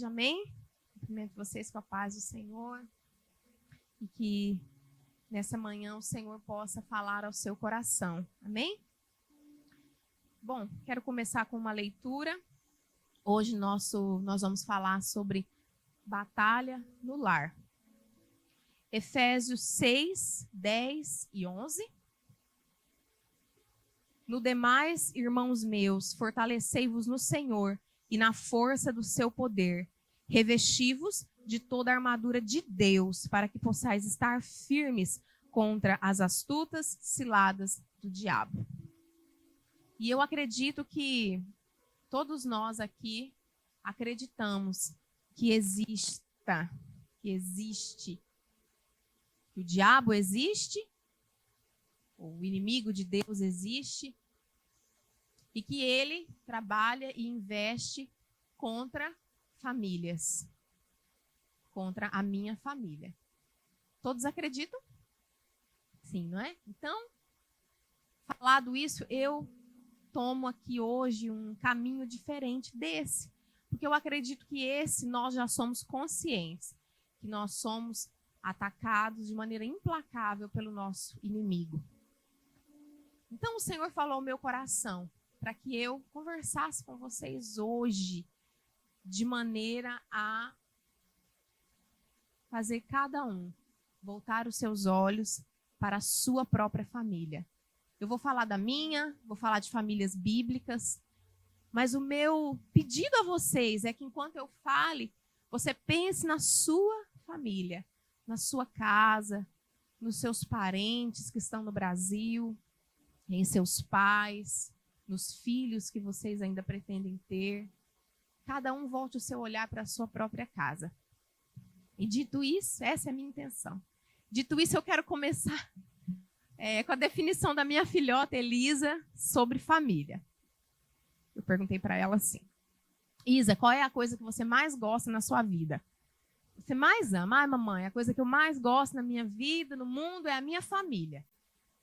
hoje, amém? Cumprimento vocês com a paz do Senhor. E que nessa manhã o Senhor possa falar ao seu coração, amém? Bom, quero começar com uma leitura. Hoje nós vamos falar sobre batalha no lar. Efésios 6, 10 e 11. No demais, irmãos meus, fortalecei-vos no Senhor e na força do seu poder. Revesti-vos de toda a armadura de Deus, para que possais estar firmes contra as astutas ciladas do diabo. E eu acredito que todos nós aqui acreditamos que existe, que o diabo existe, o inimigo de Deus existe, e que ele trabalha e investe contra famílias, contra a minha família. Todos acreditam? Sim, não é? Então, falado isso, eu tomo aqui hoje um caminho diferente desse, porque eu acredito que esse nós já somos conscientes, que nós somos atacados de maneira implacável pelo nosso inimigo. Então o Senhor falou ao meu coração para que eu conversasse com vocês hoje de maneira a fazer cada um voltar os seus olhos para a sua própria família. Eu vou falar da minha, vou falar de famílias bíblicas, mas o meu pedido a vocês é que enquanto eu fale, você pense na sua família, na sua casa, nos seus parentes que estão no Brasil, em seus pais, nos filhos que vocês ainda pretendem ter. Cada um volte o seu olhar para a sua própria casa. E dito isso, essa é a minha intenção. Dito isso, eu quero começar com a definição da minha filhota Elisa sobre família. Eu perguntei para ela assim: Isa, qual é a coisa que você mais gosta na sua vida? Você mais ama? Ai, mamãe, a coisa que eu mais gosto na minha vida, no mundo, é a minha família.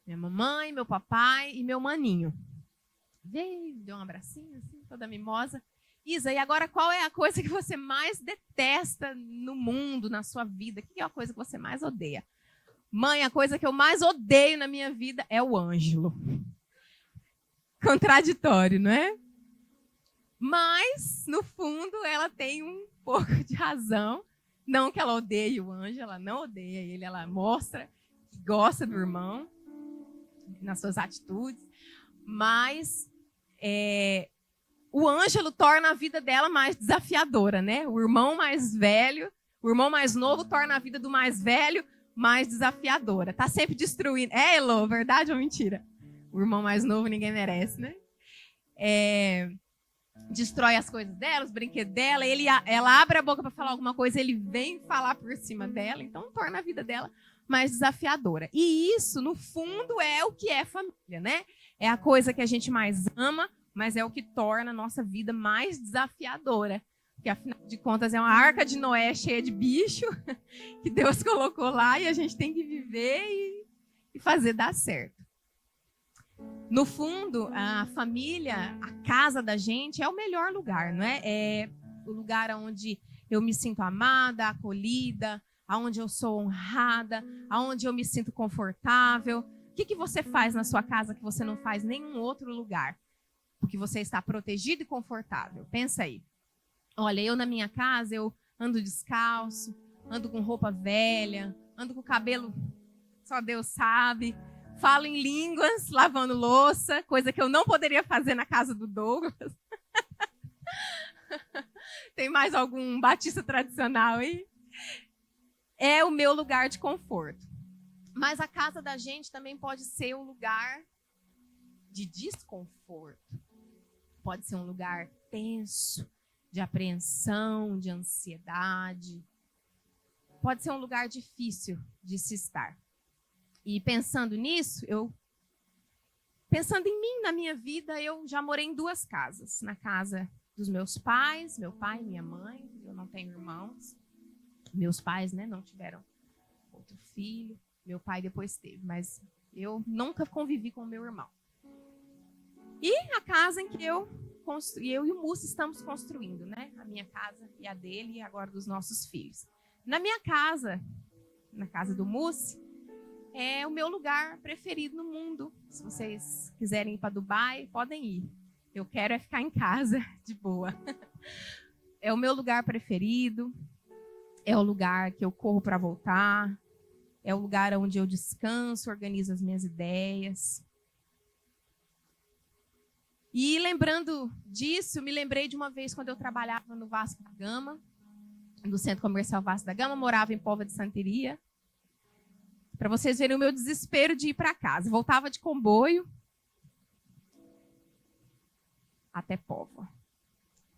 Minha mamãe, meu papai e meu maninho. Veio, deu um abracinho, assim, toda mimosa. Isa, e agora qual é a coisa que você mais detesta no mundo, na sua vida? O que é a coisa que você mais odeia? Mãe, a coisa que eu mais odeio na minha vida é o Ângelo. Contraditório, não é? Mas, no fundo, ela tem um pouco de razão. Não que ela odeie o Ângelo, ela não odeia ele, ela mostra que gosta do irmão nas suas atitudes, mas o Ângelo torna a vida dela mais desafiadora, né? O irmão mais velho, o irmão mais novo torna a vida do mais velho mais desafiadora. Tá sempre destruindo. É, Elô, verdade ou mentira? O irmão mais novo ninguém merece, né? Destrói as coisas dela, os brinquedos dela, ela abre a boca para falar alguma coisa, ele vem falar por cima dela, então torna a vida dela mais desafiadora. E isso, no fundo, é o que é família, né? É a coisa que a gente mais ama, mas é o que torna a nossa vida mais desafiadora. Porque, afinal de contas, é uma arca de Noé cheia de bicho que Deus colocou lá e a gente tem que viver e fazer dar certo. No fundo, a família, a casa da gente é o melhor lugar, não é? É o lugar onde eu me sinto amada, acolhida, onde eu sou honrada, onde eu me sinto confortável. O que você faz na sua casa que você não faz em nenhum outro lugar? Porque você está protegido e confortável. Pensa aí. Olha, eu na minha casa, eu ando descalço, ando com roupa velha, ando com o cabelo, só Deus sabe, falo em línguas, lavando louça, coisa que eu não poderia fazer na casa do Douglas. Tem mais algum batista tradicional aí? É o meu lugar de conforto. Mas a casa da gente também pode ser um lugar de desconforto. Pode ser um lugar tenso, de apreensão, de ansiedade. Pode ser um lugar difícil de se estar. E pensando nisso, pensando em mim, na minha vida, eu já morei em 2 casas. Na casa dos meus pais, meu pai e minha mãe. Eu não tenho irmãos. Meus pais, né, não tiveram outro filho. Meu pai depois teve, mas eu nunca convivi com o meu irmão. E a casa em que eu eu e o Múcio estamos construindo, né? A minha casa e a dele, e agora dos nossos filhos. Na minha casa, na casa do Múcio, é o meu lugar preferido no mundo. Se vocês quiserem ir para Dubai, podem ir. Eu quero é ficar em casa, de boa. É o meu lugar preferido, é o lugar que eu corro para voltar, é o lugar onde eu descanso, organizo as minhas ideias. E lembrando disso, me lembrei de uma vez quando eu trabalhava no Vasco da Gama, no Centro Comercial Vasco da Gama, morava em Póvoa de Santeria. Para vocês verem o meu desespero de ir para casa. Voltava de comboio até Póvoa.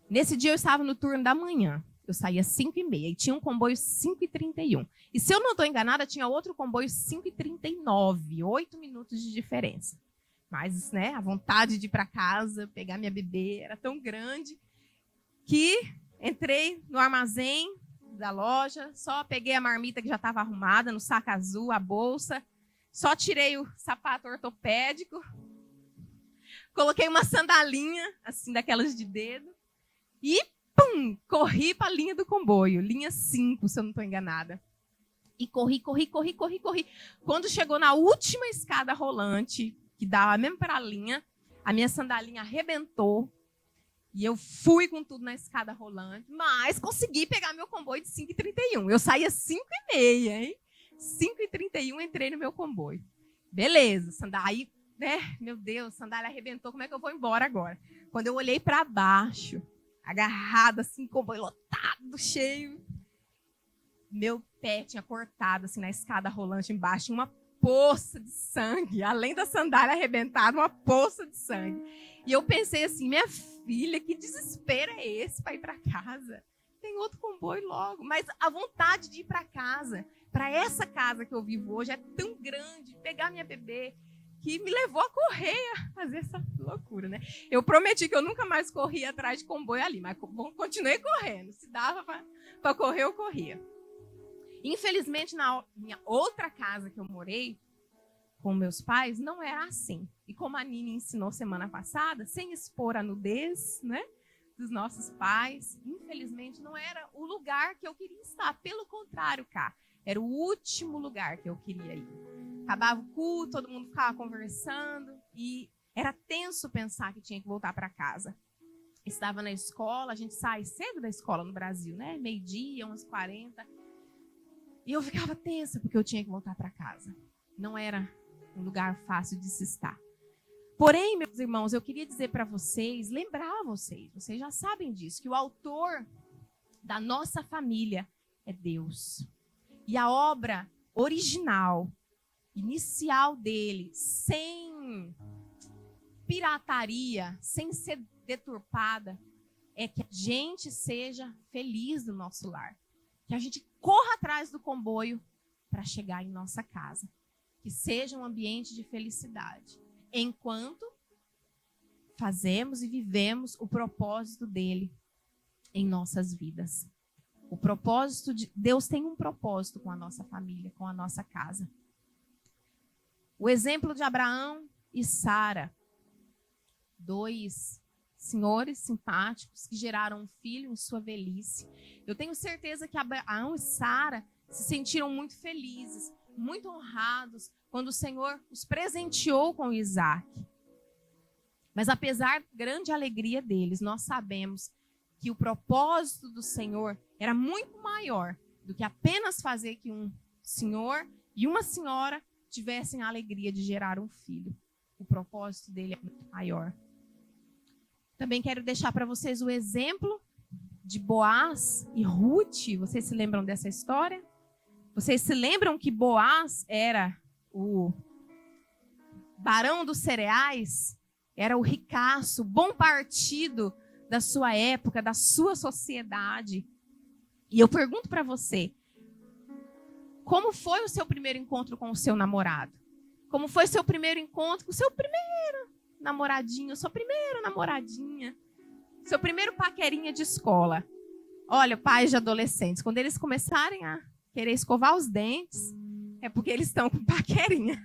Nesse dia eu estava no turno da manhã. Eu saía às 5h30 e tinha um comboio 5h31. E se eu não estou enganada, tinha outro comboio 5h39, 8 minutos de diferença. Mas, né, a vontade de ir para casa, pegar minha bebê, era tão grande que entrei no armazém da loja, só peguei a marmita que já estava arrumada, no saco azul, a bolsa, só tirei o sapato ortopédico, coloquei uma sandalinha, assim, daquelas de dedo, e, pum, corri para a linha do comboio, linha 5, se eu não estou enganada. E corri. Quando chegou na última escada rolante, que dava mesmo para a linha, a minha sandalinha arrebentou, e eu fui com tudo na escada rolante, mas consegui pegar meu comboio de 5h31. Eu saía 5h30, hein? 5h31 entrei no meu comboio. Beleza, sandália, né? Meu Deus, sandália arrebentou, como é que eu vou embora agora? Quando eu olhei para baixo, agarrada assim, comboio lotado, cheio, meu pé tinha cortado assim na escada rolante embaixo, uma poça de sangue, além da sandália arrebentada, uma poça de sangue. E eu pensei assim, minha filha, que desespero é esse para ir para casa? Tem outro comboio logo. Mas a vontade de ir para casa, para essa casa que eu vivo hoje, é tão grande, pegar minha bebê, que me levou a correr, a fazer essa loucura, né? Eu prometi que eu nunca mais corria atrás de comboio ali, mas continuei correndo. Se dava para correr, eu corria. Infelizmente, na minha outra casa que eu morei, com meus pais, não era assim. E como a Nini ensinou semana passada, sem expor a nudez, né, dos nossos pais, infelizmente não era o lugar que eu queria estar. Pelo contrário, cá, era o último lugar que eu queria ir. Acabava o culto, todo mundo ficava conversando e era tenso pensar que tinha que voltar para casa. Estava na escola, a gente sai cedo da escola no Brasil, né? 12h, 11h40. E eu ficava tensa porque eu tinha que voltar para casa. Não era um lugar fácil de se estar. Porém, meus irmãos, eu queria dizer para vocês, lembrar vocês já sabem disso, que o autor da nossa família é Deus. E a obra original, inicial dele, sem pirataria, sem ser deturpada, é que a gente seja feliz no nosso lar. Que a gente corra atrás do comboio para chegar em nossa casa. Que seja um ambiente de felicidade. Enquanto fazemos e vivemos o propósito dele em nossas vidas. O propósito de Deus tem um propósito com a nossa família, com a nossa casa. O exemplo de Abraão e Sara, 2 senhores simpáticos que geraram um filho em sua velhice. Eu tenho certeza que Abraão e Sara se sentiram muito felizes, muito honrados, quando o Senhor os presenteou com Isaac. Mas apesar da grande alegria deles, nós sabemos que o propósito do Senhor era muito maior do que apenas fazer que um senhor e uma senhora tivessem a alegria de gerar um filho. O propósito dele é muito maior. Também quero deixar para vocês o exemplo de Boaz e Ruth. Vocês se lembram dessa história? Vocês se lembram que Boaz era o barão dos cereais? Era o ricaço, bom partido da sua época, da sua sociedade. E eu pergunto para você, como foi o seu primeiro encontro com o seu namorado? Como foi o seu primeiro encontro com o seu primeiro namoradinho, sua primeira namoradinha? Seu primeiro paquerinha de escola? Olha, pais de adolescentes, quando eles começarem a querer escovar os dentes, é porque eles estão com paquerinha.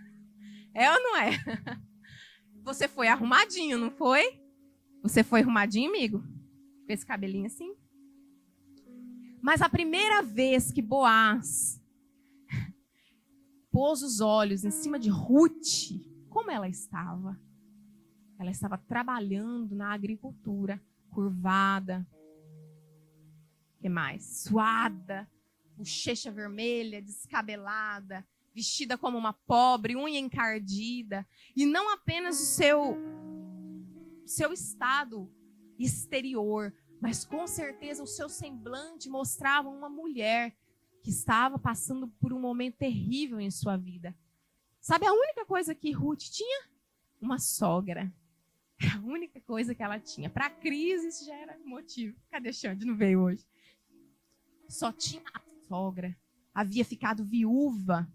É ou não é? Você foi arrumadinho, não foi? Você foi arrumadinho, amigo? Com esse cabelinho assim? Mas a primeira vez que Boaz pôs os olhos em cima de Ruth, como ela estava? Ela estava trabalhando na agricultura, curvada. O que mais? Suada, bochecha vermelha, descabelada, vestida como uma pobre, unha encardida. E não apenas o seu estado exterior, mas com certeza o seu semblante mostrava uma mulher que estava passando por um momento terrível em sua vida. Sabe a única coisa que Ruth tinha? Uma sogra. A única coisa que ela tinha. Para a crise isso já era motivo. Cadê Xande? Não veio hoje. Só tinha a sogra. Havia ficado viúva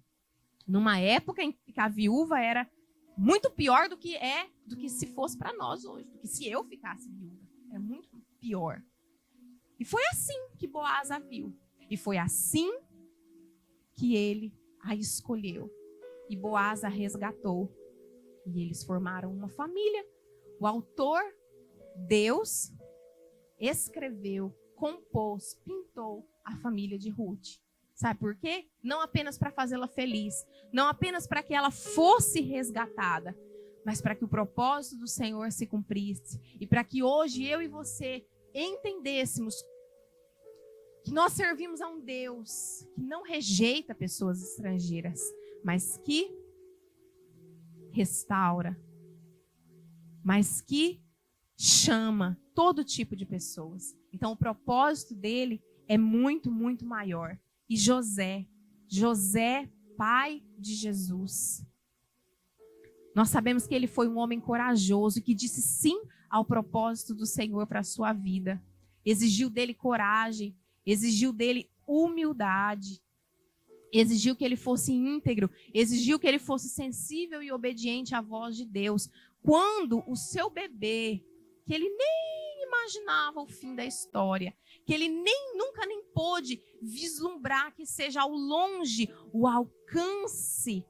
numa época em que a viúva era muito pior do que se fosse para nós hoje, do que se eu ficasse viúva. É muito pior. E foi assim que Boaz a viu. E foi assim que ele a escolheu. E Boaz a resgatou. E eles formaram uma família. O autor, Deus, escreveu, compôs, pintou a família de Ruth. Sabe por quê? Não apenas para fazê-la feliz, não apenas para que ela fosse resgatada, mas para que o propósito do Senhor se cumprisse e para que hoje eu e você entendêssemos que nós servimos a um Deus que não rejeita pessoas estrangeiras, mas que restaura, mas que chama todo tipo de pessoas. Então o propósito dele é muito, muito maior. E José, pai de Jesus. Nós sabemos que ele foi um homem corajoso que disse sim ao propósito do Senhor para a sua vida. Exigiu dele coragem, exigiu dele humildade, exigiu que ele fosse íntegro, exigiu que ele fosse sensível e obediente à voz de Deus. Quando o seu bebê, que ele nem imaginava o fim da história, que ele nunca nem pôde vislumbrar que seja ao longe o alcance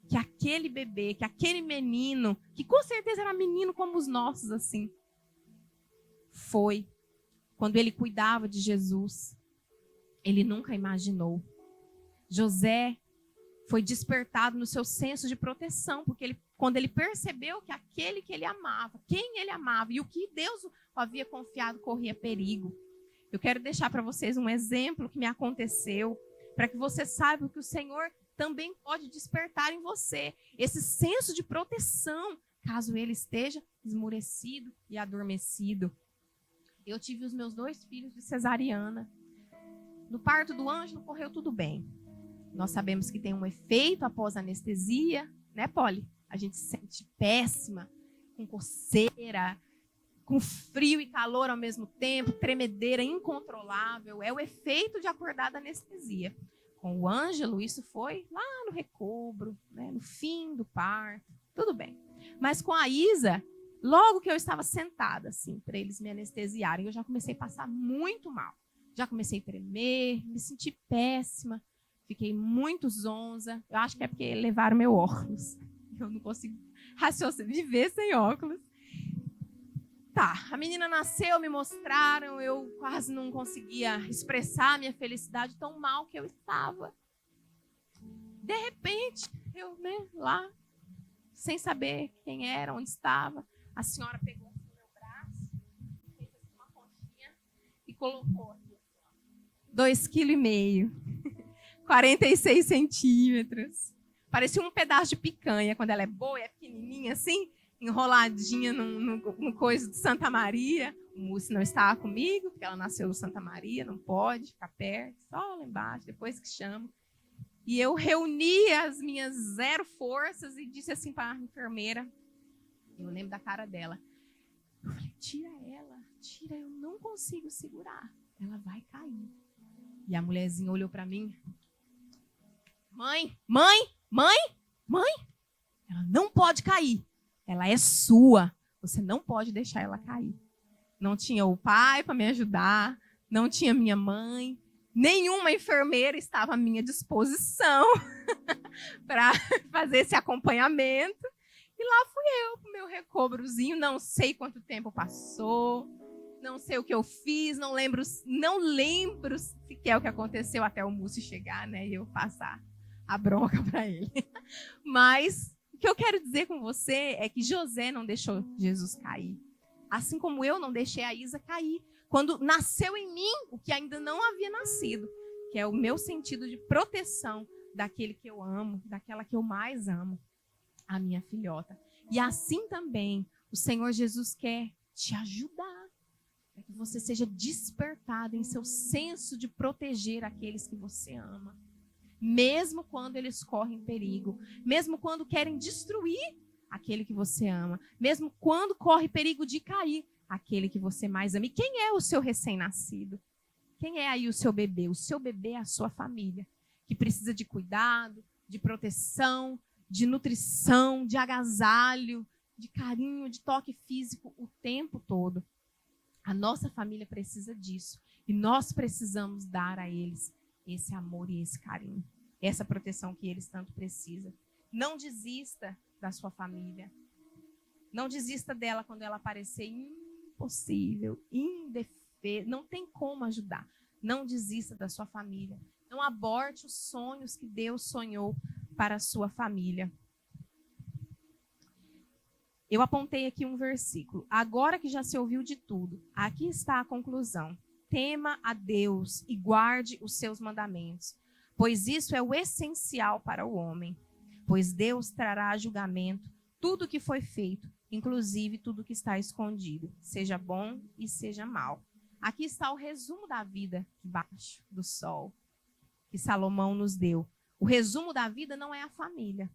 que aquele bebê, que aquele menino, que com certeza era menino como os nossos assim, foi. Quando ele cuidava de Jesus, ele nunca imaginou. José foi despertado no seu senso de proteção, porque quando ele percebeu que aquele que ele amava, quem ele amava e o que Deus o havia confiado corria perigo. Eu quero deixar para vocês um exemplo que me aconteceu, para que você saiba que o Senhor também pode despertar em você esse senso de proteção, caso ele esteja esmurecido e adormecido. Eu tive os meus 2 filhos de cesariana. No parto do Ângelo correu tudo bem. Nós sabemos que tem um efeito após anestesia, né, Polly? A gente se sente péssima, com coceira, com frio e calor ao mesmo tempo, tremedeira incontrolável. É o efeito de acordar da anestesia. Com o Ângelo, isso foi lá no recobro, né, no fim do parto. Tudo bem. Mas com a Isa, logo que eu estava sentada, assim, para eles me anestesiarem, eu já comecei a passar muito mal. Já comecei a tremer, me senti péssima. Fiquei muito zonza. Eu acho que é porque levaram meu óculos. Eu não consigo viver sem óculos. Tá, a menina nasceu, me mostraram, eu quase não conseguia expressar a minha felicidade, tão mal que eu estava. De repente, eu, lá, sem saber quem era, onde estava, a senhora pegou no meu braço, fez uma conchinha e colocou 2,5 kg, 46 centímetros. Parecia um pedaço de picanha, quando ela é boa, é pequenininha assim, enroladinha no coisa de Santa Maria. O Múcio não estava comigo, porque ela nasceu no Santa Maria, não pode ficar perto, só lá embaixo, depois que chama. E eu reuni as minhas 0 forças e disse assim para a enfermeira, eu lembro da cara dela, eu falei, tira ela, tira, eu não consigo segurar, ela vai cair. E a mulherzinha olhou para mim, mãe, ela não pode cair. Ela é sua. Você não pode deixar ela cair. Não tinha o pai para me ajudar. Não tinha minha mãe. Nenhuma enfermeira estava à minha disposição para fazer esse acompanhamento. E lá fui eu, com o meu recobrozinho, não sei quanto tempo passou, não sei o que eu fiz, não lembro sequer o que aconteceu até o Múcio chegar, né, e eu passar a bronca para ele. Mas o que eu quero dizer com você é que José não deixou Jesus cair. Assim como eu não deixei a Isa cair. Quando nasceu em mim o que ainda não havia nascido, que é o meu sentido de proteção daquele que eu amo, daquela que eu mais amo, a minha filhota. E assim também o Senhor Jesus quer te ajudar, para que você seja despertado em seu senso de proteger aqueles que você ama. Mesmo quando eles correm perigo, mesmo quando querem destruir aquele que você ama, mesmo quando corre perigo de cair aquele que você mais ama. E quem é o seu recém-nascido? Quem é aí o seu bebê? O seu bebê é a sua família, que precisa de cuidado, de proteção, de nutrição, de agasalho, de carinho, de toque físico o tempo todo. A nossa família precisa disso. E nós precisamos dar a eles esse amor e esse carinho, essa proteção que eles tanto precisam. Não desista da sua família. Não desista dela quando ela parecer impossível, indefesa. Não tem como ajudar. Não desista da sua família. Não aborte os sonhos que Deus sonhou para a sua família. Eu apontei aqui um versículo. Agora que já se ouviu de tudo, aqui está a conclusão. Tema a Deus e guarde os seus mandamentos, pois isso é o essencial para o homem. Pois Deus trará a julgamento tudo o que foi feito, inclusive tudo que está escondido, seja bom e seja mal. Aqui está o resumo da vida debaixo do sol que Salomão nos deu. O resumo da vida não é a família.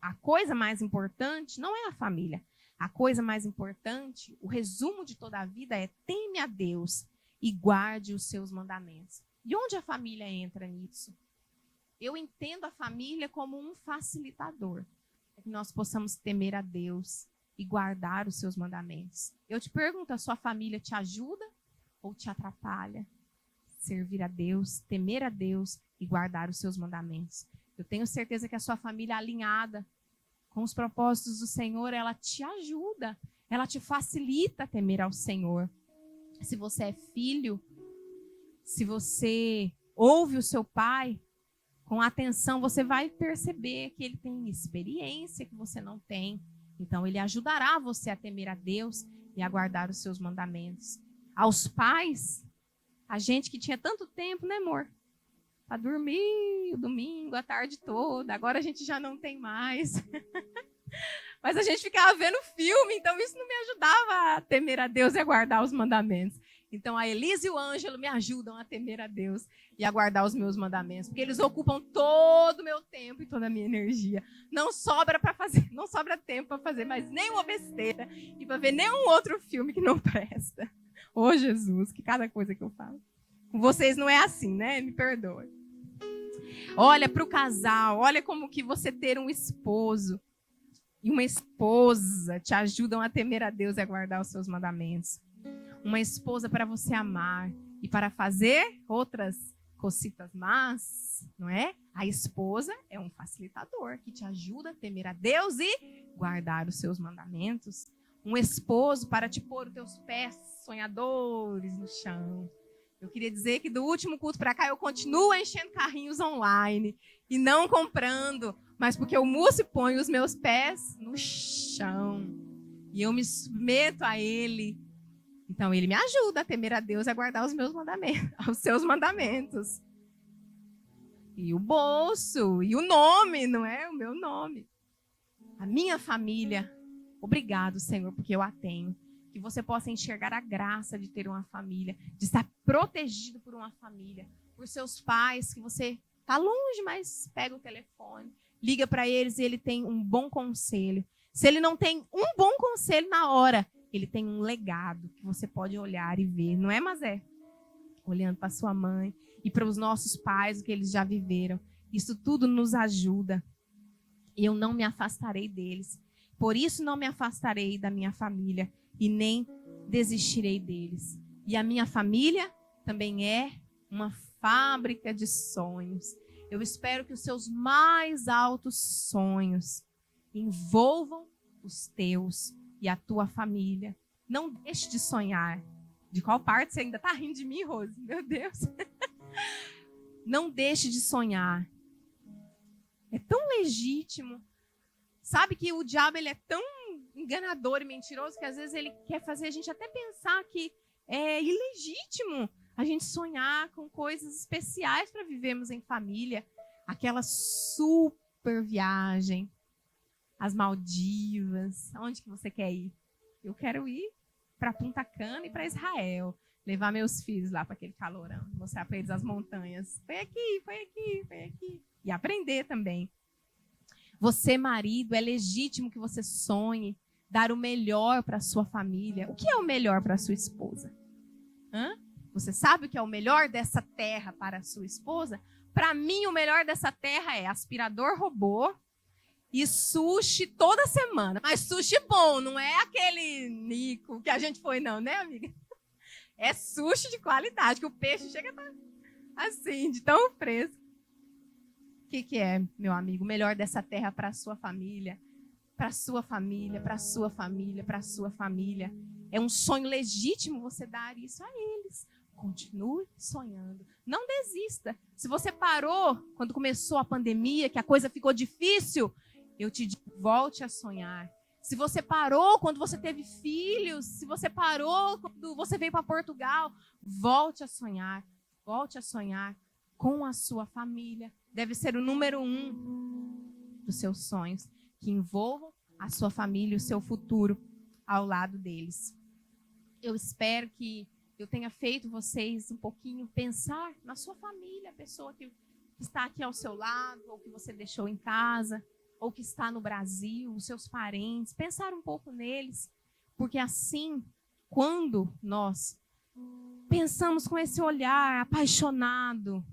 A coisa mais importante não é a família. A coisa mais importante, o resumo de toda a vida é: teme a Deus e guarde os seus mandamentos. E onde a família entra nisso? Eu entendo a família como um facilitador, para que nós possamos temer a Deus e guardar os seus mandamentos. Eu te pergunto, a sua família te ajuda ou te atrapalha? Servir a Deus, temer a Deus e guardar os seus mandamentos. Eu tenho certeza que a sua família alinhada com os propósitos do Senhor, ela te ajuda, ela te facilita temer ao Senhor. Se você é filho, se você ouve o seu pai com atenção, você vai perceber que ele tem experiência que você não tem. Então, ele ajudará você a temer a Deus e a guardar os seus mandamentos. Aos pais, a gente que tinha tanto tempo, né, amor? Para dormir o domingo, a tarde toda. Agora a gente já não tem mais. Mas a gente ficava vendo filme, então isso não me ajudava a temer a Deus e a guardar os mandamentos. Então a Elisa e o Ângelo me ajudam a temer a Deus e a guardar os meus mandamentos, porque eles ocupam todo o meu tempo e toda a minha energia. Não sobra tempo para fazer mais nenhuma besteira e para ver nenhum outro filme que não presta. Ô Jesus, que cada coisa que eu falo. Com vocês não é assim, né? Me perdoe. Olha para o casal, olha como que você ter um esposo e uma esposa te ajudam a temer a Deus e a guardar os seus mandamentos. Uma esposa para você amar e para fazer outras cositas más, não é? A esposa é um facilitador que te ajuda a temer a Deus e guardar os seus mandamentos. Um esposo para te pôr os teus pés sonhadores no chão. Eu queria dizer que do último culto para cá eu continuo enchendo carrinhos online e não comprando, mas porque o Múcio põe os meus pés no chão e eu me submeto a ele. Então ele me ajuda a temer a Deus e a guardar os meus mandamentos, os seus mandamentos. E o bolso, e o nome, não é? O meu nome. A minha família. Obrigado, Senhor, porque eu a tenho. Que você possa enxergar a graça de ter uma família, de estar protegido por uma família, por seus pais, que você está longe, mas pega o telefone, liga para eles e ele tem um bom conselho. Se ele não tem um bom conselho na hora, ele tem um legado que você pode olhar e ver, não é, Mazé? Olhando para sua mãe e para os nossos pais, o que eles já viveram. Isso tudo nos ajuda. E eu não me afastarei deles. Por isso não me afastarei da minha família e nem desistirei deles. E a minha família também é uma fábrica de sonhos. Eu espero que os seus mais altos sonhos envolvam os teus e a tua família. Não deixe de sonhar. De qual parte você ainda está rindo de mim, Rose? Meu Deus. Não deixe de sonhar. É tão legítimo. Sabe que o diabo ele é tão enganador e mentiroso que às vezes ele quer fazer a gente até pensar que é ilegítimo a gente sonhar com coisas especiais para vivermos em família. Aquela super viagem, as Maldivas. Onde que você quer ir? Eu quero ir para Punta Cana e para Israel. Levar meus filhos lá para aquele calorão. Mostrar para eles as montanhas. Foi aqui, foi aqui, foi aqui. E aprender também. Você, marido, é legítimo que você sonhe dar o melhor para a sua família. O que é o melhor para a sua esposa? Você sabe o que é o melhor dessa terra para a sua esposa? Para mim, o melhor dessa terra é aspirador robô e sushi toda semana. Mas sushi bom, não é aquele Nico que a gente foi não, né, amiga? É sushi de qualidade, que o peixe chega assim, de tão fresco. O que é, meu amigo, o melhor dessa terra para a sua família? Para a sua família, para a sua família, para a sua família. É um sonho legítimo você dar isso a eles. Continue sonhando. Não desista. Se você parou quando começou a pandemia, que a coisa ficou difícil, eu te digo, volte a sonhar. Se você parou quando você teve filhos, se você parou quando você veio para Portugal, volte a sonhar. Volte a sonhar com a sua família. Deve ser o número 1 dos seus sonhos, que envolvam a sua família e o seu futuro ao lado deles. Eu espero que eu tenha feito vocês um pouquinho pensar na sua família, a pessoa que está aqui ao seu lado, ou que você deixou em casa, ou que está no Brasil, os seus parentes. Pensar um pouco neles, porque assim, quando nós pensamos com esse olhar apaixonado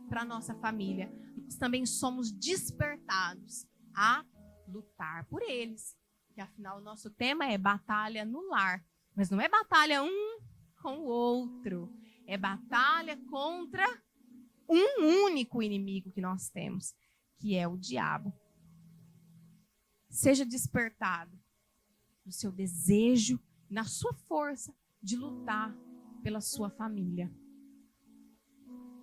para a nossa família, nós também somos despertados a lutar por eles. Porque afinal o nosso tema é batalha no lar. Mas não é batalha um com o outro. É batalha contra um único inimigo que nós temos, que é o diabo. Seja despertado no seu desejo, na sua força de lutar pela sua família.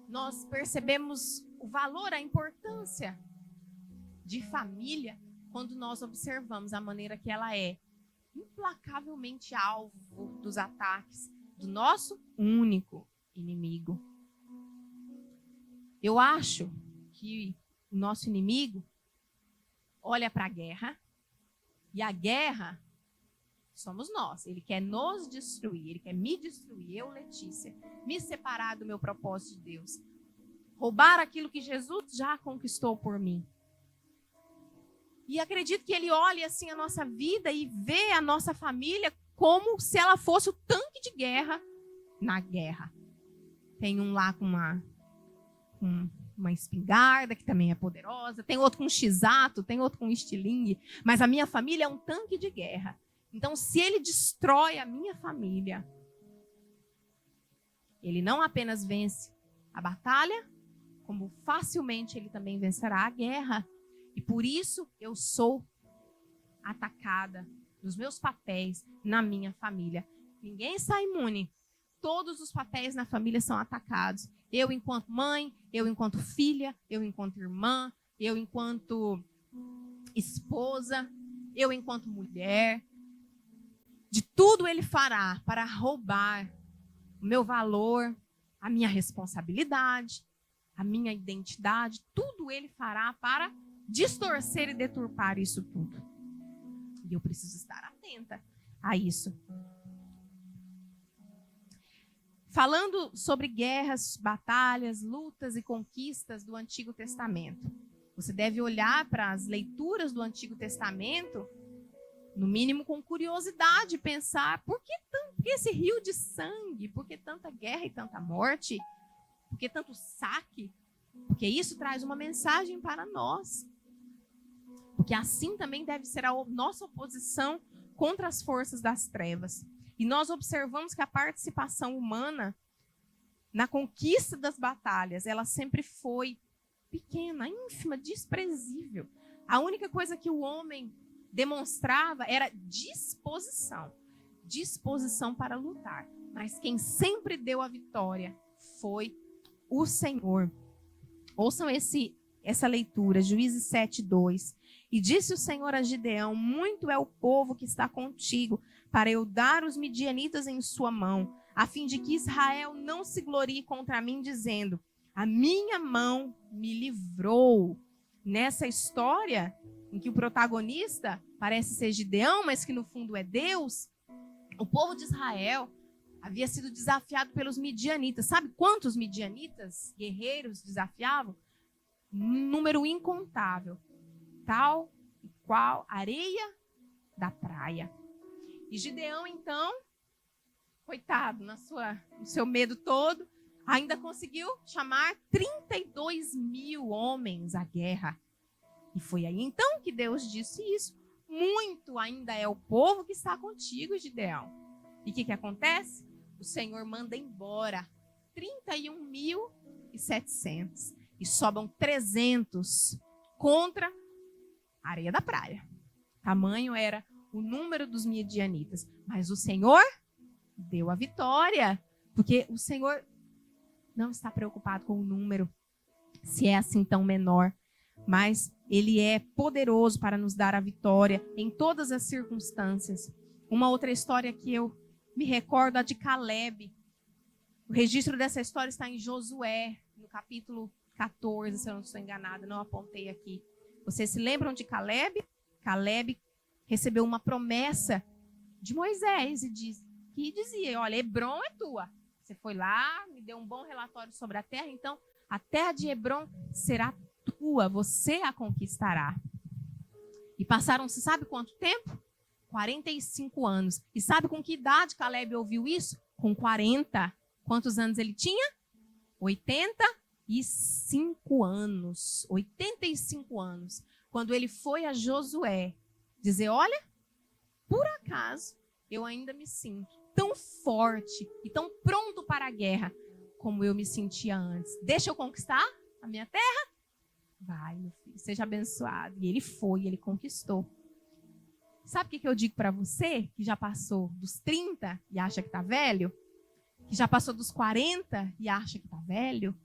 Nós percebemos o valor, a importância de família quando nós observamos a maneira que ela é implacavelmente alvo dos ataques do nosso único inimigo. Eu acho que o nosso inimigo olha para a guerra, e a guerra somos nós. Ele quer nos destruir, ele quer me destruir, eu, Letícia, me separar do meu propósito de Deus, roubar aquilo que Jesus já conquistou por mim. E acredito que ele olha assim a nossa vida e vê a nossa família como se ela fosse o tanque de guerra na guerra. Tem um lá com uma espingarda, que também é poderosa, tem outro com x-ato, tem outro com estilingue, mas a minha família é um tanque de guerra. Então, se ele destrói a minha família, ele não apenas vence a batalha, como facilmente ele também vencerá a guerra. E por isso eu sou atacada nos meus papéis na minha família. Ninguém está imune. Todos os papéis na família são atacados. Eu enquanto mãe, eu enquanto filha, eu enquanto irmã, eu enquanto esposa, eu enquanto mulher. De tudo ele fará para roubar o meu valor, a minha responsabilidade, a minha identidade. Tudo ele fará para distorcer e deturpar isso tudo. E eu preciso estar atenta a isso. Falando sobre guerras, batalhas, lutas e conquistas do Antigo Testamento, você deve olhar para as leituras do Antigo Testamento, no mínimo com curiosidade, pensar por que esse rio de sangue, por que tanta guerra e tanta morte, por que tanto saque? Porque isso traz uma mensagem para nós. Porque assim também deve ser a nossa oposição contra as forças das trevas. E nós observamos que a participação humana na conquista das batalhas, ela sempre foi pequena, ínfima, desprezível. A única coisa que o homem demonstrava era disposição. Disposição para lutar. Mas quem sempre deu a vitória foi o Senhor. Ouçam essa leitura, Juízes 7:2. E disse o Senhor a Gideão: muito é o povo que está contigo, para eu dar os midianitas em sua mão, a fim de que Israel não se glorie contra mim, dizendo: a minha mão me livrou. Nessa história, em que o protagonista parece ser Gideão, mas que no fundo é Deus, o povo de Israel havia sido desafiado pelos midianitas. Sabe quantos midianitas, guerreiros, desafiavam? Um número incontável. Tal e qual areia da praia. E Gideão, então, coitado, no seu medo todo, ainda conseguiu chamar 32 mil homens à guerra. E foi aí então que Deus disse isso. Muito ainda é o povo que está contigo, Gideão. E o que acontece? O Senhor manda embora 31.700 e sobram 300 contra a areia da praia. Tamanho era o número dos midianitas. Mas o Senhor deu a vitória, porque o Senhor não está preocupado com o número, se é assim tão menor, mas Ele é poderoso para nos dar a vitória em todas as circunstâncias. Uma outra história que eu me recordo, a de Caleb. O registro dessa história está em Josué, no capítulo 14, se eu não estou enganada, não apontei aqui. Vocês se lembram de Caleb? Caleb recebeu uma promessa de Moisés que dizia: olha, Hebrom é tua. Você foi lá, me deu um bom relatório sobre a terra, então a terra de Hebrom será tua, você a conquistará. E passaram-se, sabe quanto tempo? 45 anos. E sabe com que idade Caleb ouviu isso? Com 40. Quantos anos ele tinha? 85 anos. 85 anos. Quando ele foi a Josué dizer: olha, por acaso eu ainda me sinto tão forte e tão pronto para a guerra como eu me sentia antes. Deixa eu conquistar a minha terra? Vai, meu filho, seja abençoado. E ele foi, ele conquistou. Sabe o que eu digo para você, que já passou dos 30 e acha que está velho? Que já passou dos 40 e acha que está velho?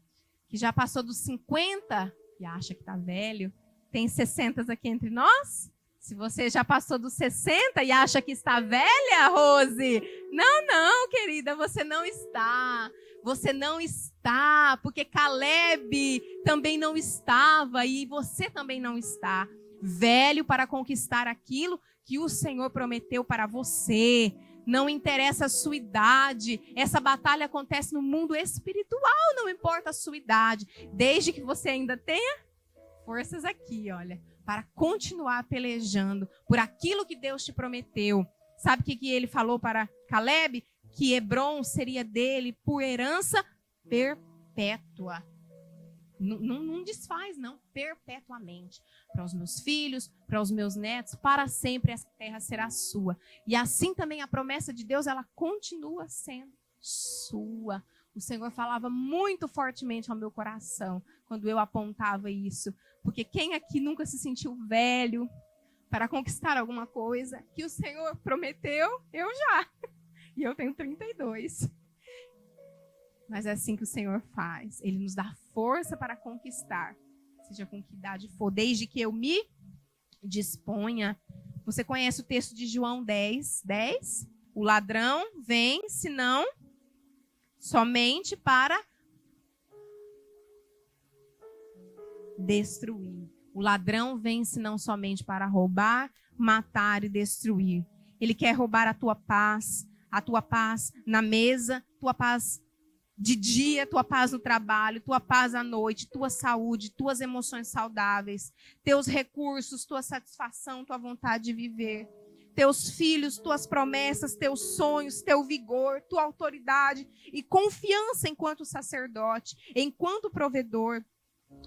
Que já passou dos 50 e acha que está velho? Tem 60 aqui entre nós? Se você já passou dos 60 e acha que está velha, Rose, não, querida, você não está. Você não está, porque Caleb também não estava e você também não está. Velho para conquistar aquilo que o Senhor prometeu para você. Não interessa a sua idade. Essa batalha acontece no mundo espiritual, não importa a sua idade. Desde que você ainda tenha forças aqui, olha, para continuar pelejando por aquilo que Deus te prometeu. Sabe o que ele falou para Caleb? Que Hebrom seria dele por herança perpétua. Não desfaz, não. Perpetuamente. Para os meus filhos, para os meus netos, para sempre essa terra será sua. E assim também a promessa de Deus, ela continua sendo sua. O Senhor falava muito fortemente ao meu coração quando eu apontava isso. Porque quem aqui nunca se sentiu velho para conquistar alguma coisa que o Senhor prometeu? Eu já. E eu tenho 32. Mas é assim que o Senhor faz. Ele nos dá força para conquistar. Seja com que idade for, desde que eu me disponha. Você conhece o texto de João 10:10? O ladrão vem, senão somente para destruir. O ladrão vem, senão somente para roubar, matar e destruir. Ele quer roubar a tua paz na mesa, tua paz de dia, tua paz no trabalho, tua paz à noite, tua saúde, tuas emoções saudáveis, teus recursos, tua satisfação, tua vontade de viver, teus filhos, tuas promessas, teus sonhos, teu vigor, tua autoridade e confiança enquanto sacerdote, enquanto provedor.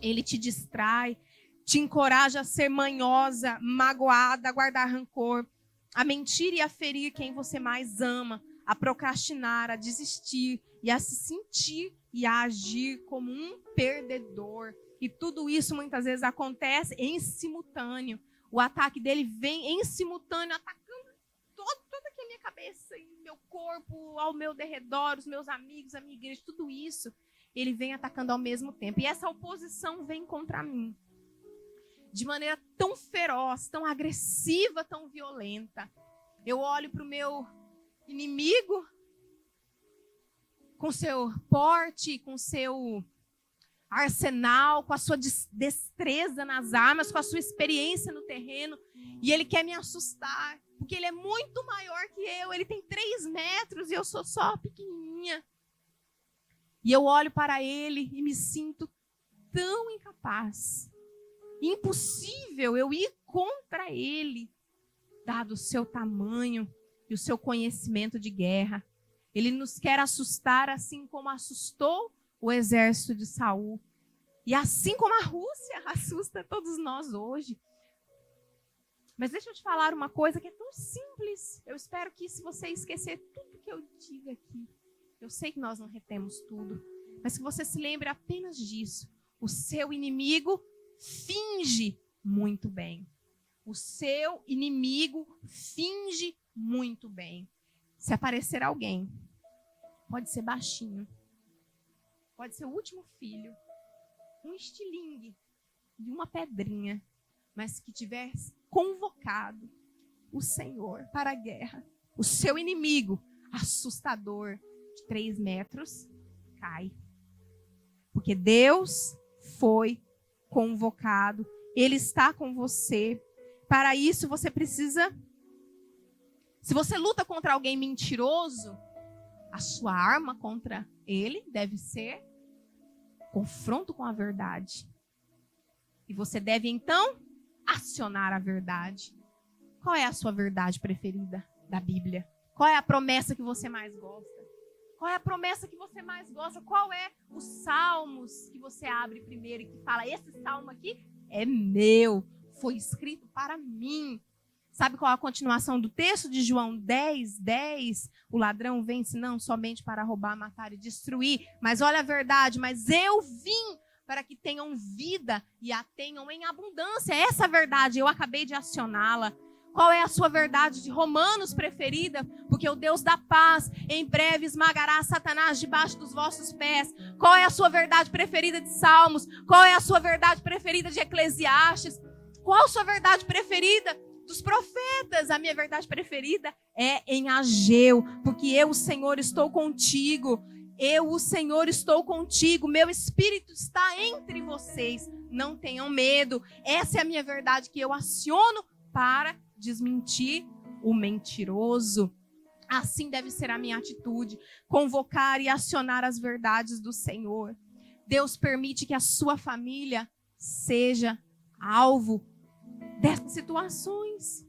Ele te distrai, te encoraja a ser manhosa, magoada, a guardar rancor, a mentir e a ferir quem você mais ama, a procrastinar, a desistir e a se sentir e a agir como um perdedor. E tudo isso muitas vezes acontece em simultâneo. O ataque dele vem em simultâneo, atacando toda aqui a minha cabeça, e meu corpo, ao meu derredor, os meus amigos, a minha igreja, tudo isso. Ele vem atacando ao mesmo tempo. E essa oposição vem contra mim. De maneira tão feroz, tão agressiva, tão violenta. Eu olho para o meu inimigo com seu porte, com seu arsenal, com a sua destreza nas armas, com a sua experiência no terreno, e ele quer me assustar, porque ele é muito maior que eu, ele tem 3 metros e eu sou só pequenininha. E eu olho para ele e me sinto tão incapaz, impossível eu ir contra ele, dado o seu tamanho e o seu conhecimento de guerra. Ele nos quer assustar assim como assustou o exército de Saul. E assim como a Rússia assusta todos nós hoje. Mas deixa eu te falar uma coisa que é tão simples. Eu espero que, se você esquecer tudo que eu digo aqui, eu sei que nós não retemos tudo, mas que você se lembre apenas disso. O seu inimigo finge muito bem. O seu inimigo finge muito bem. Se aparecer alguém, pode ser baixinho, pode ser o último filho, um estilingue de uma pedrinha, mas que tiver convocado o Senhor para a guerra, o seu inimigo assustador de 3 metros cai. Porque Deus foi convocado, Ele está com você. Para isso você precisa... Se você luta contra alguém mentiroso, a sua arma contra ele deve ser confronto com a verdade. E você deve, então, acionar a verdade. Qual é a sua verdade preferida da Bíblia? Qual é a promessa que você mais gosta? Qual é a promessa que você mais gosta? Qual é os salmos que você abre primeiro e que fala, esse salmo aqui é meu, foi escrito para mim? Sabe qual é a continuação do texto de João 10:10? O ladrão vem não somente para roubar, matar e destruir. Mas olha a verdade, mas eu vim para que tenham vida e a tenham em abundância. Essa verdade, eu acabei de acioná-la. Qual é a sua verdade de Romanos preferida? Porque o Deus da paz em breve esmagará Satanás debaixo dos vossos pés. Qual é a sua verdade preferida de Salmos? Qual é a sua verdade preferida de Eclesiastes? Qual a sua verdade preferida dos profetas? A minha verdade preferida é em Ageu, porque eu, o Senhor, estou contigo. Eu, o Senhor, estou contigo. Meu Espírito está entre vocês. Não tenham medo. Essa é a minha verdade que eu aciono para desmentir o mentiroso. Assim deve ser a minha atitude, convocar e acionar as verdades do Senhor. Deus permite que a sua família seja alvo dessas situações.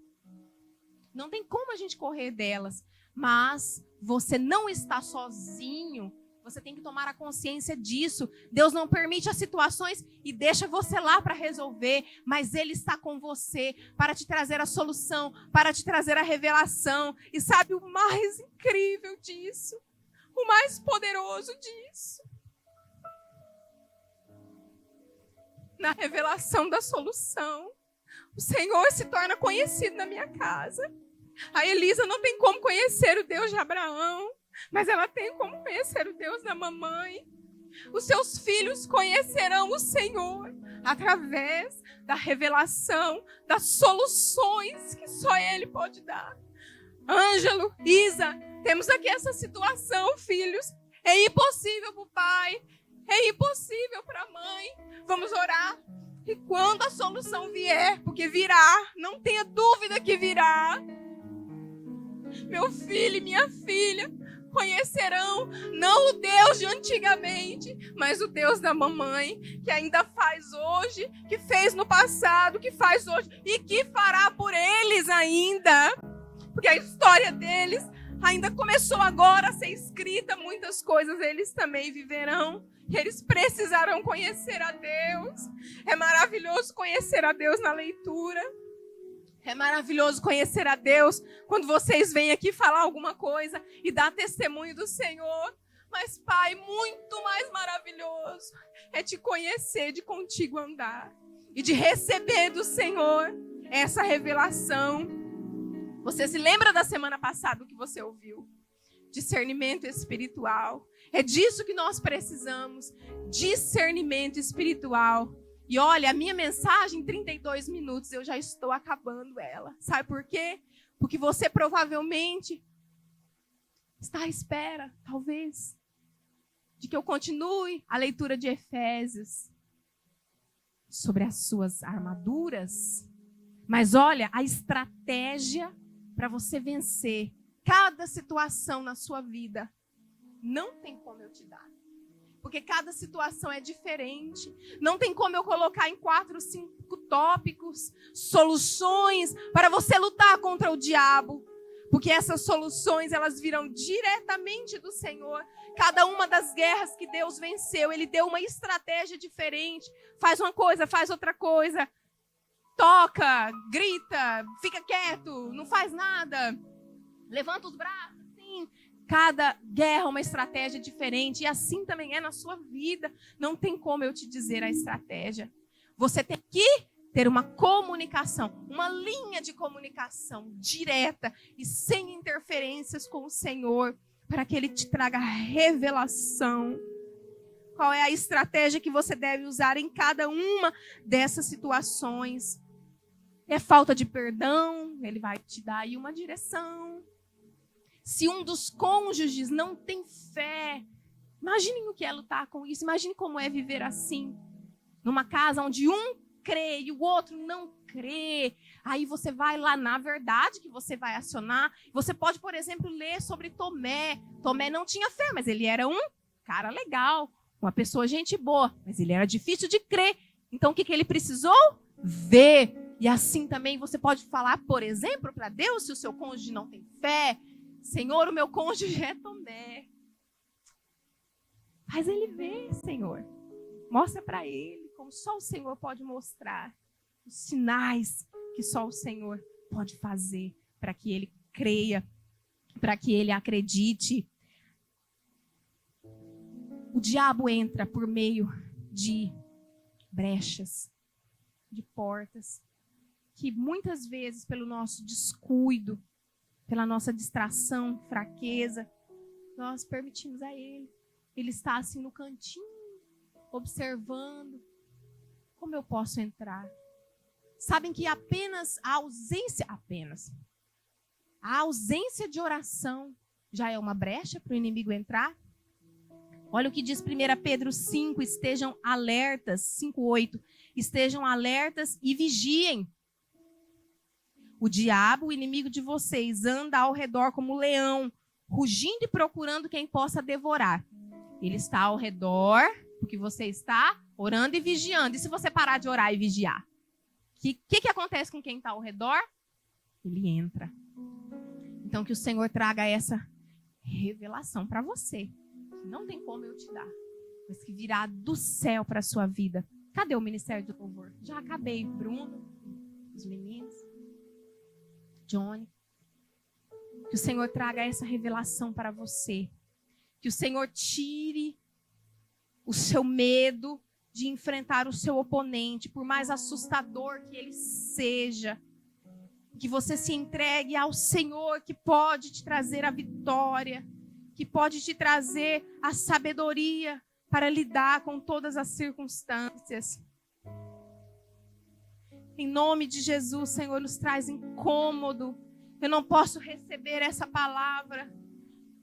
Não tem como a gente correr delas, mas você não está sozinho. Você tem que tomar a consciência disso. Deus não permite as situações e deixa você lá para resolver, mas Ele está com você para te trazer a solução, para te trazer a revelação. E sabe o mais incrível disso? O mais poderoso disso? Na revelação da solução, o Senhor se torna conhecido na minha casa. A Elisa não tem como conhecer o Deus de Abraão, mas ela tem como conhecer o Deus da mamãe. Os seus filhos conhecerão o Senhor através da revelação, das soluções que só Ele pode dar. Ângelo, Isa, temos aqui essa situação, filhos. É impossível para o pai, é impossível para a mãe. Vamos orar. E quando a solução vier, porque virá, não tenha dúvida que virá, meu filho e minha filha conhecerão não o Deus de antigamente, mas o Deus da mamãe, que ainda faz hoje, que fez no passado, que faz hoje e que fará por eles ainda. Porque a história deles ainda começou agora a ser escrita, muitas coisas eles também viverão. E eles precisarão conhecer a Deus. É maravilhoso conhecer a Deus na leitura. É maravilhoso conhecer a Deus quando vocês vêm aqui falar alguma coisa e dar testemunho do Senhor. Mas, Pai, muito mais maravilhoso gostoso é te conhecer, de contigo andar e de receber do Senhor essa revelação. Você se lembra da semana passada o que você ouviu? Discernimento espiritual. É disso que nós precisamos. Discernimento espiritual. E olha, a minha mensagem, 32 minutos, eu já estou acabando ela. Sabe por quê? Porque você provavelmente está à espera, talvez, de que eu continue a leitura de Efésios sobre as suas armaduras. Mas olha, a estratégia para você vencer cada situação na sua vida, não tem como eu te dar. Porque cada situação é diferente. Não tem como eu colocar em 4, 5 tópicos soluções para você lutar contra o diabo. Porque essas soluções, elas virão diretamente do Senhor. Cada uma das guerras que Deus venceu, Ele deu uma estratégia diferente. Faz uma coisa, faz outra coisa. Toca, grita, fica quieto, não faz nada. Levanta os braços, sim. Cada guerra é uma estratégia diferente. E assim também é na sua vida. Não tem como eu te dizer a estratégia. Você tem que ter uma comunicação, uma linha de comunicação direta e sem interferências com o Senhor, para que Ele te traga revelação. Qual é a estratégia que você deve usar em cada uma dessas situações? É falta de perdão? Ele vai te dar aí uma direção. Se um dos cônjuges não tem fé, imaginem o que é lutar com isso. Imagine como é viver assim, numa casa onde um crê e o outro não crê. Aí você vai lá na verdade que você vai acionar. Você pode, por exemplo, ler sobre Tomé. Tomé não tinha fé, mas ele era um cara legal, uma pessoa gente boa, mas ele era difícil de crer. Então o que ele precisou? Ver. E assim também você pode falar, por exemplo, para Deus, se o seu cônjuge não tem fé: Senhor, o meu cônjuge é Tomé. Faz ele ver, Senhor. Mostra para ele, como só o Senhor pode mostrar, os sinais que só o Senhor pode fazer para que ele creia, para que ele acredite. O diabo entra por meio de brechas, de portas, que muitas vezes, pelo nosso descuido, pela nossa distração, fraqueza, nós permitimos a ele. Ele está assim no cantinho, observando. Como eu posso entrar? Sabem que apenas a ausência de oração já é uma brecha para o inimigo entrar. Olha o que diz 1 Pedro 5, estejam alertas, 5:8, estejam alertas e vigiem. O diabo, o inimigo de vocês, anda ao redor como leão, rugindo e procurando quem possa devorar. Ele está ao redor, porque você está orando e vigiando. E se você parar de orar e vigiar? O que acontece com quem está ao redor? Ele entra. Então que o Senhor traga essa revelação para você. Que não tem como eu te dar, mas que virá do céu para a sua vida. Cadê o Ministério do Louvor? Já acabei. Bruno, os meninos, Johnny. Que o Senhor traga essa revelação para você. Que o Senhor tire o seu medo de enfrentar o seu oponente, por mais assustador que ele seja. Que você se entregue ao Senhor, que pode te trazer a vitória, que pode te trazer a sabedoria para lidar com todas as circunstâncias. Em nome de Jesus, Senhor, nos traz incômodo. Eu não posso receber essa palavra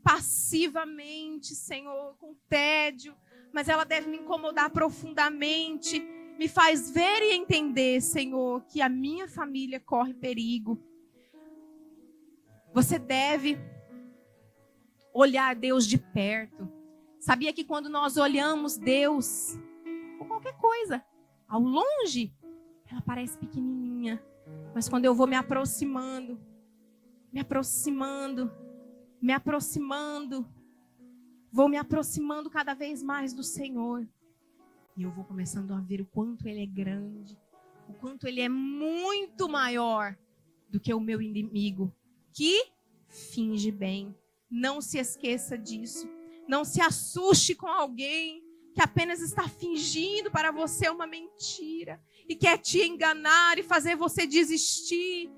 passivamente, Senhor, com tédio, mas ela deve me incomodar profundamente. Me faz ver e entender, Senhor, que a minha família corre perigo. Você deve olhar Deus de perto. Sabia que quando nós olhamos Deus, ou qualquer coisa, ao longe, ela parece pequenininha. Mas quando eu vou me aproximando, vou me aproximando cada vez mais do Senhor. E eu vou começando a ver o quanto Ele é grande, o quanto Ele é muito maior do que o meu inimigo, que finge bem. Não se esqueça disso. Não se assuste com alguém que apenas está fingindo para você uma mentira e quer te enganar e fazer você desistir,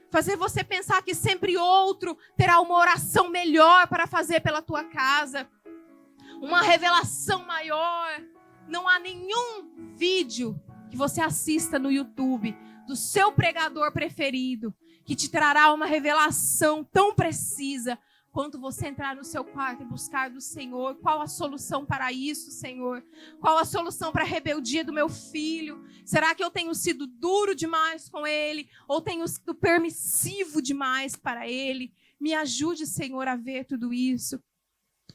fazer você pensar que sempre outro terá uma oração melhor para fazer pela tua casa, uma revelação maior. Não há nenhum vídeo que você assista no YouTube do seu pregador preferido que te trará uma revelação tão precisa quanto você entrar no seu quarto e buscar do Senhor. Qual a solução para isso, Senhor? Qual a solução para a rebeldia do meu filho? Será que eu tenho sido duro demais com ele? Ou tenho sido permissivo demais para ele? Me ajude, Senhor, a ver tudo isso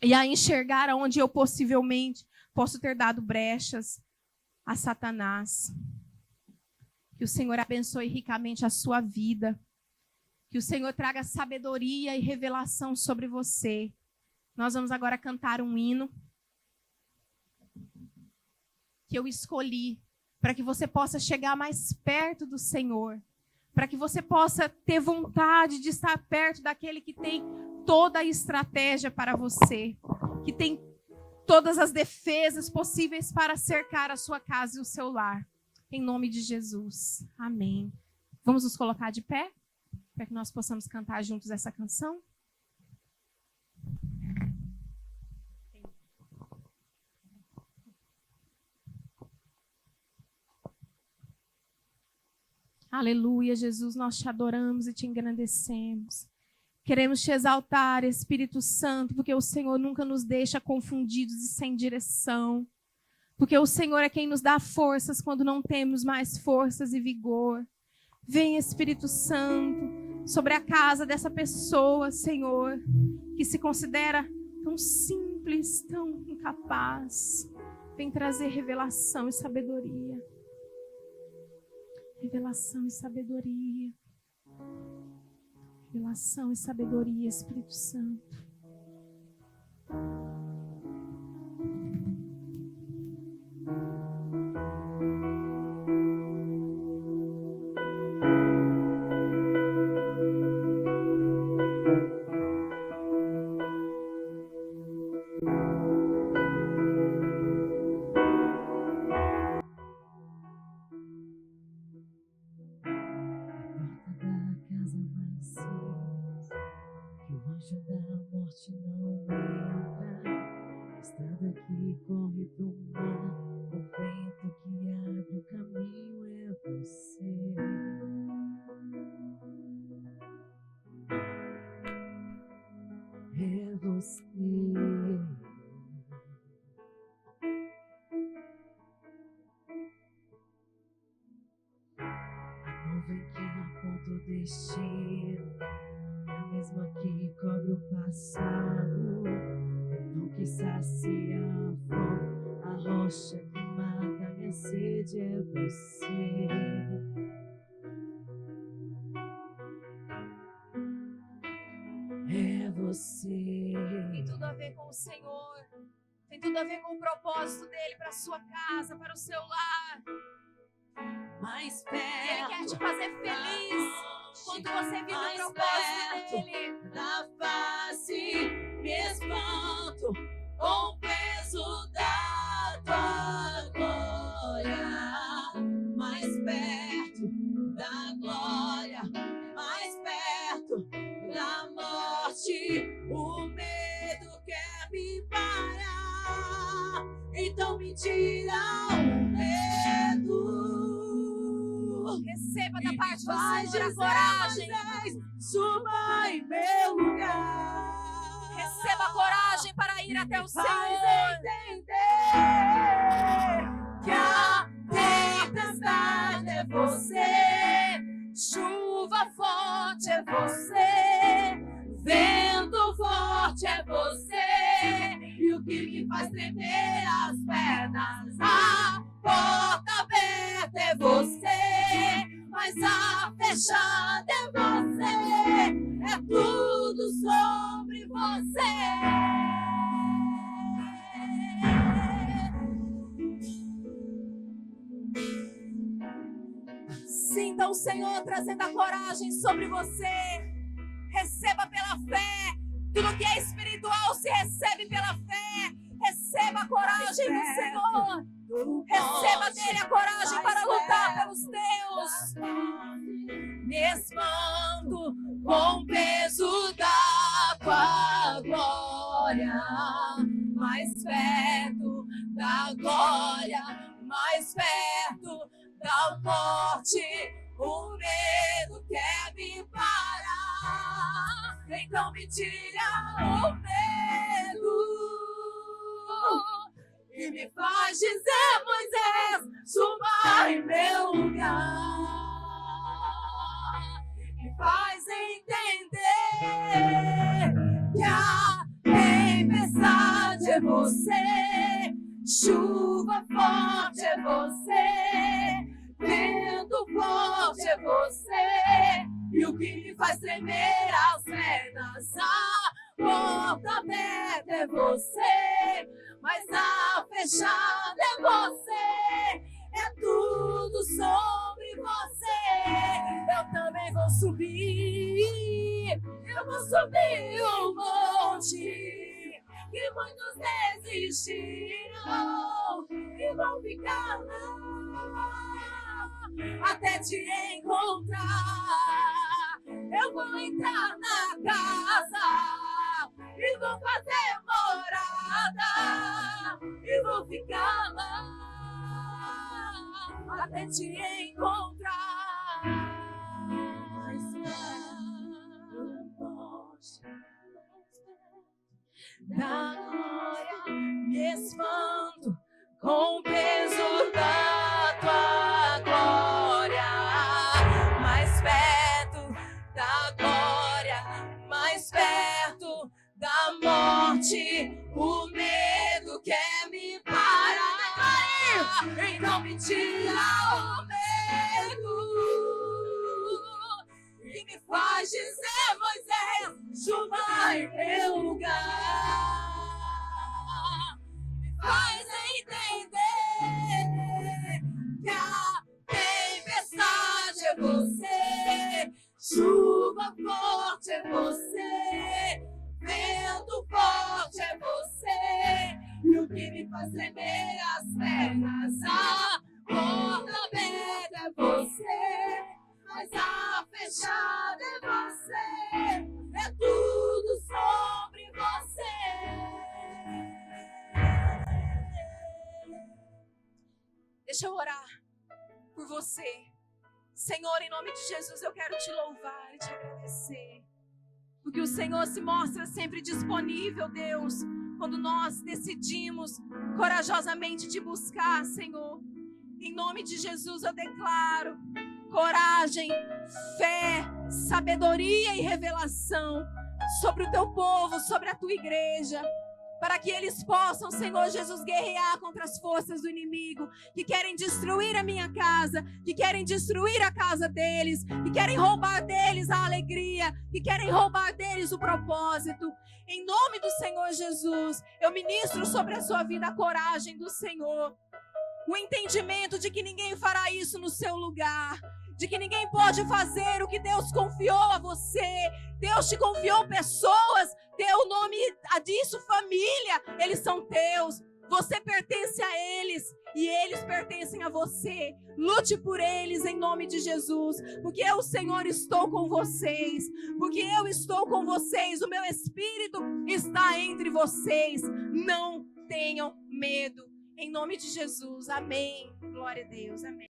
e a enxergar aonde eu possivelmente posso ter dado brechas a Satanás. Que o Senhor abençoe ricamente a sua vida. Que o Senhor traga sabedoria e revelação sobre você. Nós vamos agora cantar um hino que eu escolhi para que você possa chegar mais perto do Senhor, para que você possa ter vontade de estar perto daquele que tem toda a estratégia para você, que tem todas as defesas possíveis para cercar a sua casa e o seu lar. Em nome de Jesus. Amém. Vamos nos colocar de pé para que nós possamos cantar juntos essa canção? Aleluia, Jesus, nós te adoramos e te engrandecemos. Queremos te exaltar, Espírito Santo, porque o Senhor nunca nos deixa confundidos e sem direção. Porque o Senhor é quem nos dá forças quando não temos mais forças e vigor. Vem, Espírito Santo, sobre a casa dessa pessoa, Senhor, que se considera tão simples, tão incapaz. Vem trazer revelação e sabedoria. Revelação e sabedoria. Revelação e sabedoria, Espírito Santo. Tem tudo a ver com o Senhor. Tem tudo a ver com o propósito dele para a sua casa, para o seu lar. Mais perto, ele quer te fazer feliz quando você vive o propósito dele. Da face me espanto com o peso da tua glória. Mais perto da glória, mais perto da morte, o medo quer me parar. Então me tira o medo. Receba da parte do Senhor a coragem. Suba em meu lugar. Receba a coragem para ir até o Senhor. Entender que a tempestade é você, chuva forte é você, vento forte é você, e o que me faz tremer as pernas, a porta aberta é você, mas a fechada é você, é tudo sobre você. Sinta o Senhor trazendo a coragem sobre você. Receba pela fé. Tudo que é espiritual se recebe pela fé. Receba a coragem coragem do Senhor. Receba dele a coragem para lutar pelos teus. Me espanto com o peso da tua glória, mais perto da glória, mais perto da morte. O medo quer me parar, então me tira o medo e me faz dizer: Moisés, suba em meu lugar. Me faz entender que a tempestade é você, chuva forte é você, vento forte é você, e o que me faz tremer as pernas, a porta aberta é você, mas a fechada é você, é tudo sobre você. Eu também vou subir, eu vou subir um monte que muitos desistiram e vão ficar lá até te encontrar. Eu vou entrar na casa e vou fazer morada e vou ficar lá até te encontrar. Da glória me espanto com o peso da tua glória, mais perto da glória, mais perto da morte. O medo quer me parar, então me tira o medo e me faz dizer: Moisés, chuva em meu lugar. Me faz entender que a tempestade é você, chuva forte é você, vento forte é você, e o que me faz tremer as pernas, a porta aberta é você, mas a fechada é você, é tudo sobre você. Deixa eu orar por você. Senhor, em nome de Jesus, eu quero te louvar e te agradecer, porque o Senhor se mostra sempre disponível, Deus, quando nós decidimos corajosamente te buscar, Senhor. Em nome de Jesus eu declaro coragem, fé, sabedoria e revelação sobre o teu povo, sobre a tua igreja, para que eles possam, Senhor Jesus, guerrear contra as forças do inimigo, que querem destruir a minha casa, que querem destruir a casa deles, que querem roubar deles a alegria, que querem roubar deles o propósito. Em nome do Senhor Jesus, eu ministro sobre a sua vida a coragem do Senhor, o entendimento de que ninguém fará isso no seu lugar, de que ninguém pode fazer o que Deus confiou a você. Deus te confiou pessoas, deu o nome disso, família, eles são teus, você pertence a eles e eles pertencem a você. Lute por eles em nome de Jesus, porque eu, Senhor, estou com vocês, porque eu estou com vocês, o meu Espírito está entre vocês. Não tenham medo, em nome de Jesus, amém. Glória a Deus, amém.